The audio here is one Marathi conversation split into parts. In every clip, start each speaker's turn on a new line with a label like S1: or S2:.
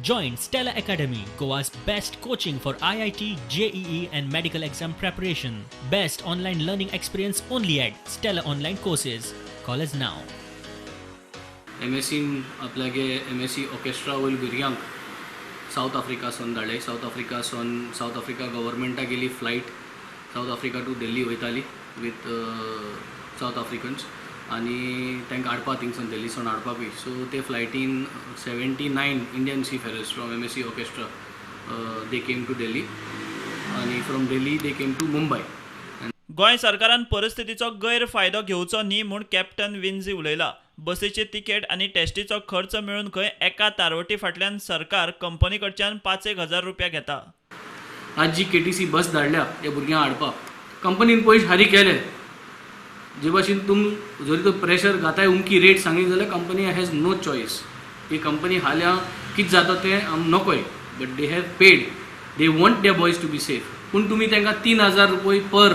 S1: Join Stella Academy, Goa's best coaching for IIT, JEE and medical exam preparation. Best online learning experience only at Stella Online Courses. Call us now.
S2: MSc आपल्यागे MSc ऑर्केस्ट्रा वयल्या भुरग्यांक साऊथ आफ्रिकासून धाडले. साऊथ आफ्रिका गव्हर्मेंटा गेली flight South Africa to Delhi वयताली विथ साऊथ आफ्रिकन्स आणि तांकां हाडपा थिंगसून दिल्लीसून हाडपाकूय. सो ते फ्लायटीन 79 Indian seafarers from MSc Orchestra they came to Delhi आणि from Delhi they came to Mumbai.
S3: Goa सरकारान परिस्थितीचो गैरफायदो घेवचो न्ही म्हूण कॅप्टन विन्झी उलयला. बसीचे तिकेट आनी टेस्टीचो खर्च मेळून खंय एका तारवटी फाटल्यान सरकार कंपनी कडच्यान 5,000 रुपया घेता.
S2: आज जी KTC बस धाडल्या त्या भुरग्यांक हाडपाक कंपनीन पयशे हारी केले. जे भाशेन जरी तो प्रेशर घाताय उमकी रेट सांगितली जाल्यार कंपनी हॅज नो चॉयस. ही कंपनी हाल्या कितें जाता तें नकोय, but they have paid. They want their boys to be safe. पूण तुमी तांकां 3,000 रुपये पर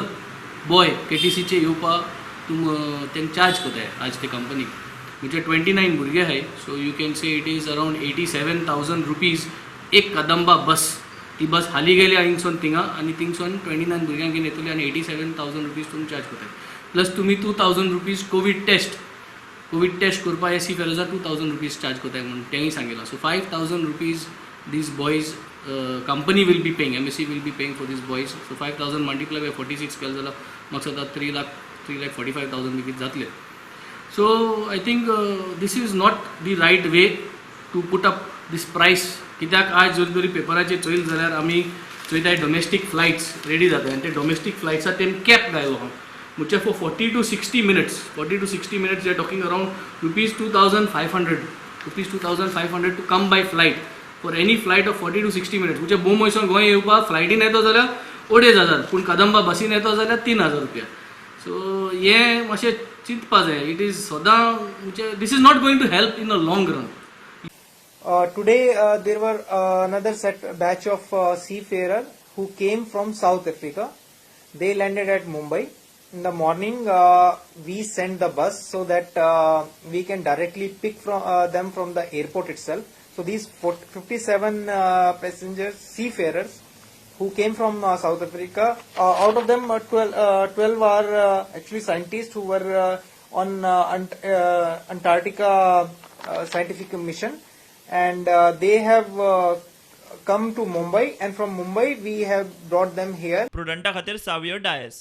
S2: बॉय KTCचे येवपाक तांकां चार्ज करताय आज ते कंपनीक. म्हणजे 29 भुरगे आहाय. So you can say it is around 87,000 rupees एक कदंबा बस. ती बस हाली गेली हिंगसून थिंगा आनी थिंगसून 29 भुरग्यांक घेवन येतली आनी 87,000 रुपीज तुमी चार्ज करताय. प्लस तुमी 2,000 रुपीज कोवीड टेस्ट करपा हे सीफेरर्साक 2,000 रुपीज चार्ज करताय म्हणून तेंय सांगितलं. So 5,000 rupees these boys company will be paying, MSc will be paying for these boys. So 5,000 multiply by 46 केलें जाल्यार म्हाका सद्दा 3,45,000 रुपीज जातले. So I think this is not the right way to put up this price. कित्याक आज जरी पेपराचेर चोयल जाल्यार आमी चोयताय डोमेस्टीक फ्लायट्स रेडी जाताय आनी ते डोमेस्टीक फ्लायट्साक तेणें कॅप घायलो आहा. म्हणजे for 40 to 60 minutes they are talking around ₹2,500 to come by flight for any flight of 40 to 60 minutes. म्हणजे बोंबयसून गोंय येवपाक फ्लायटीन येतो जाल्यार 2,500 पूण कदंबा बसीन येतो जाल्यार 3,000 रुपया. सो हें मातशें चिंतपा जाय. इट इज सदां म्हणजे this is not going to help in a long run.
S4: Today there were another batch of seafarer who came from South Africa. They landed at Mumbai. In the morning we sent the bus so that we can directly pick them from the airport itself. So these 57 passengers, seafarers who came from South Africa, out of them 12 are actually scientists who were on Antarctica scientific mission, and they have come to Mumbai, and from Mumbai we have brought them here.
S3: प्रुडंटा खातीर सावियो डायस.